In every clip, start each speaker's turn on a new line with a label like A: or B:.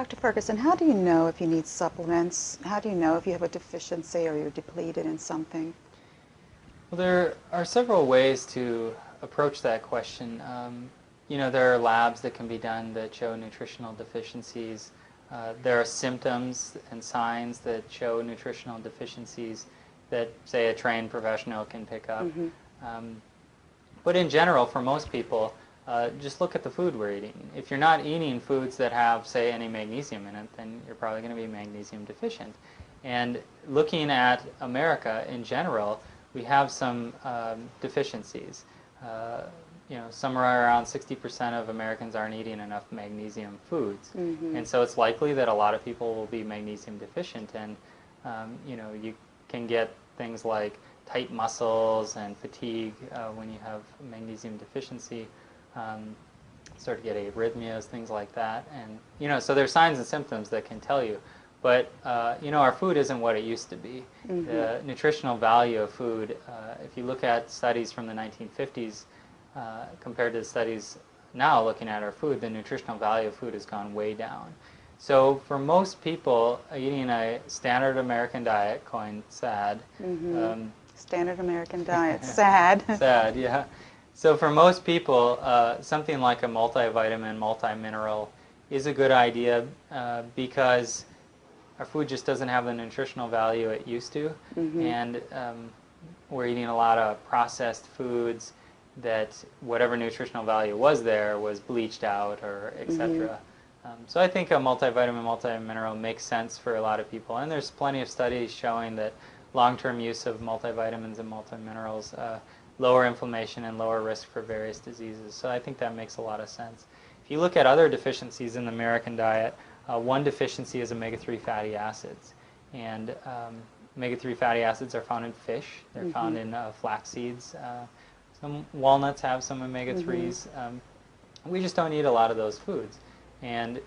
A: Dr. Ferguson, how do you know if you need supplements? How do you know if you have a deficiency or you're depleted in something?
B: Well, there are several ways to approach that question. There are labs that can be done that show nutritional deficiencies. There are symptoms and signs that show nutritional deficiencies that, say, a trained professional can pick up. But in general, for most people, just look at the food we're eating. If you're not eating foods that have, say, any magnesium in it, then you're probably going to be magnesium deficient. And looking at America in general, we have some deficiencies. Somewhere around 60% of Americans aren't eating enough magnesium foods. And so it's likely that a lot of people will be magnesium deficient. And, you can get things like tight muscles and fatigue when you have magnesium deficiency. Start to get arrhythmias, things like that. And, so there's signs and symptoms that can tell you. But, our food isn't what it used to be. The nutritional value of food, if you look at studies from the 1950s compared to the studies now looking at our food, the nutritional value of food has gone way down. So for most people, eating a standard American diet, coined SAD.
A: Standard American diet, SAD.
B: SAD, yeah. So for most people, something like a multivitamin, multimineral is a good idea because our food just doesn't have the nutritional value it used to, and we're eating a lot of processed foods that whatever nutritional value was there was bleached out or etc. So I think a multivitamin, multimineral makes sense for a lot of people, and there's plenty of studies showing that long-term use of multivitamins and multiminerals lower inflammation and lower risk for various diseases. So I think that makes a lot of sense. If you look at other deficiencies in the American diet, one deficiency is omega-3 fatty acids. And omega-3 fatty acids are found in fish. They're found in flax seeds. Some walnuts have some omega-3s. We just don't eat a lot of those foods. And,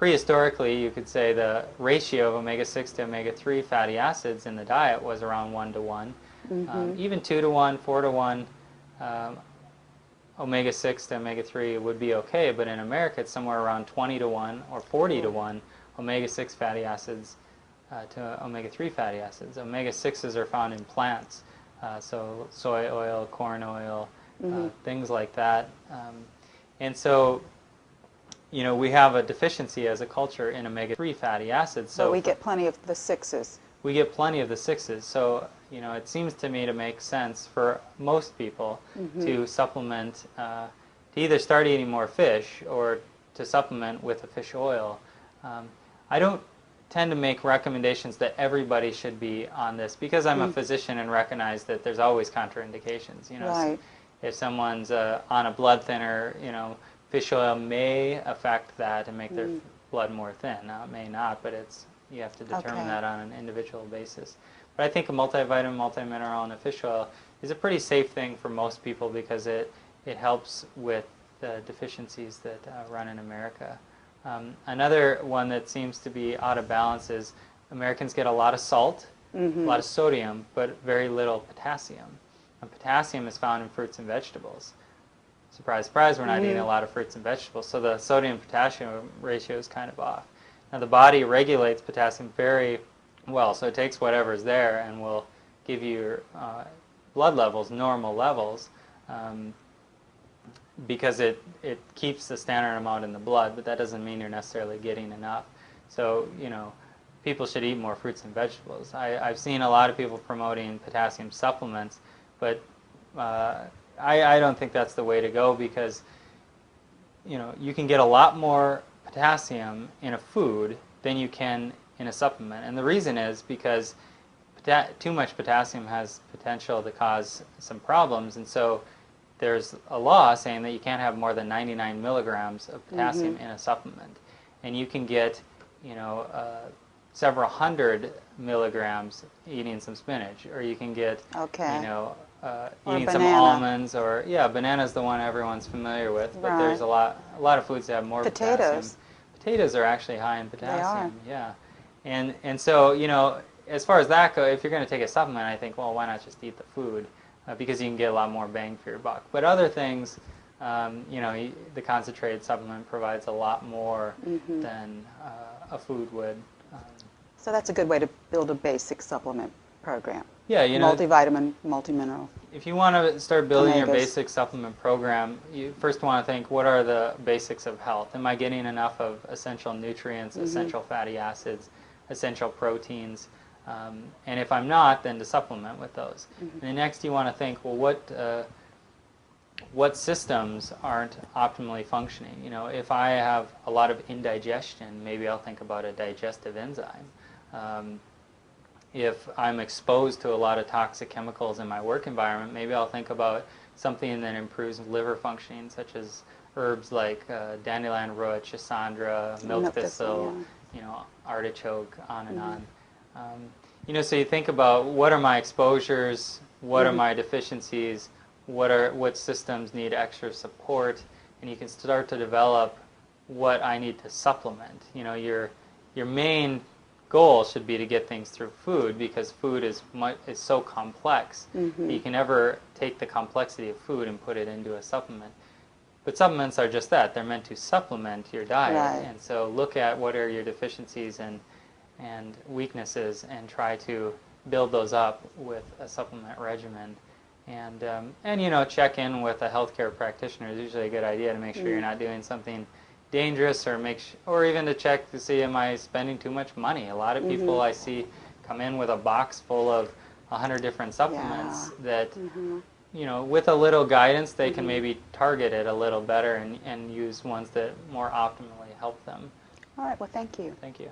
B: prehistorically, you could say the ratio of omega-6 to omega-3 fatty acids in the diet was around 1 to 1. Even 2 to 1, 4 to 1. Omega-6 to omega-3 would be okay, but in America it's somewhere around 20 to 1 or 40 to 1 omega-6 fatty acids to omega-3 fatty acids. Omega-6s are found in plants, so soy oil, corn oil, things like that. And so, we have a deficiency as a culture in omega-3 fatty acids. So
A: but we get plenty of the sixes.
B: We get plenty of the sixes. So, it seems to me to make sense for most people to supplement, to either start eating more fish or to supplement with a fish oil. I don't tend to make recommendations that everybody should be on this because I'm a physician and recognize that there's always contraindications.
A: Right.
B: If someone's on a blood thinner, fish oil may affect that and make their blood more thin. Now, it may not, but you have to determine that on an individual basis. But I think a multivitamin, multimineral, and a fish oil is a pretty safe thing for most people because it helps with the deficiencies that run in America. Another one that seems to be out of balance is Americans get a lot of salt, a lot of sodium, but very little potassium. And potassium is found in fruits and vegetables. Surprise, surprise, we're not eating a lot of fruits and vegetables, so the sodium-potassium ratio is kind of off. Now, the body regulates potassium very well, so it takes whatever's there and will give you your blood levels, normal levels, because it keeps the standard amount in the blood, but that doesn't mean you're necessarily getting enough. So, people should eat more fruits and vegetables. I've seen a lot of people promoting potassium supplements, but I don't think that's the way to go because, you can get a lot more potassium in a food than you can in a supplement. And the reason is because too much potassium has potential to cause some problems. And so there's a law saying that you can't have more than 99 milligrams of potassium in a supplement. And you can get, several hundred milligrams eating some spinach, or you can get, eating some almonds, or banana's the one everyone's familiar with. But there's a lot of foods that have more potassium. Potatoes are actually high in potassium. They are. Yeah, and so as far as that goes, if you're going to take a supplement, I think, well, why not just eat the food because you can get a lot more bang for your buck. But other things, the concentrated supplement provides a lot more
A: Mm-hmm.
B: than a food would. Um,
A: So that's a good way to build a basic supplement program.
B: yeah,
A: Multivitamin, multimineral.
B: if you want to start building your
A: Omegas.
B: basic supplement program, you first want to think, what are the basics of health? Am I getting enough of essential nutrients, essential fatty acids, essential proteins? And if I'm not, then to supplement with those. And then next you want to think, well, what systems aren't optimally functioning? If I have a lot of indigestion, maybe I'll think about a digestive enzyme. If I'm exposed to a lot of toxic chemicals in my work environment, maybe I'll think about something that improves liver functioning, such as herbs like dandelion root, schisandra, milk thistle, artichoke, on and on. So you think about, what are my exposures, what are my deficiencies, what systems need extra support, and you can start to develop what I need to supplement. Your main goal should be to get things through food, because food is so complex. You can never take the complexity of food and put it into a supplement. But supplements are just that. They're meant to supplement your diet.
A: Right.
B: And so look at what are your deficiencies and weaknesses, and try to build those up with a supplement regimen. And check in with a healthcare practitioner is usually a good idea, to make sure you're not doing something dangerous, or even to check to see, am I spending too much money? A lot of people I see come in with a box full of 100 different supplements that, with a little guidance, they can maybe target it a little better and use ones that more optimally help them.
A: All right, well, thank you.
B: Thank you.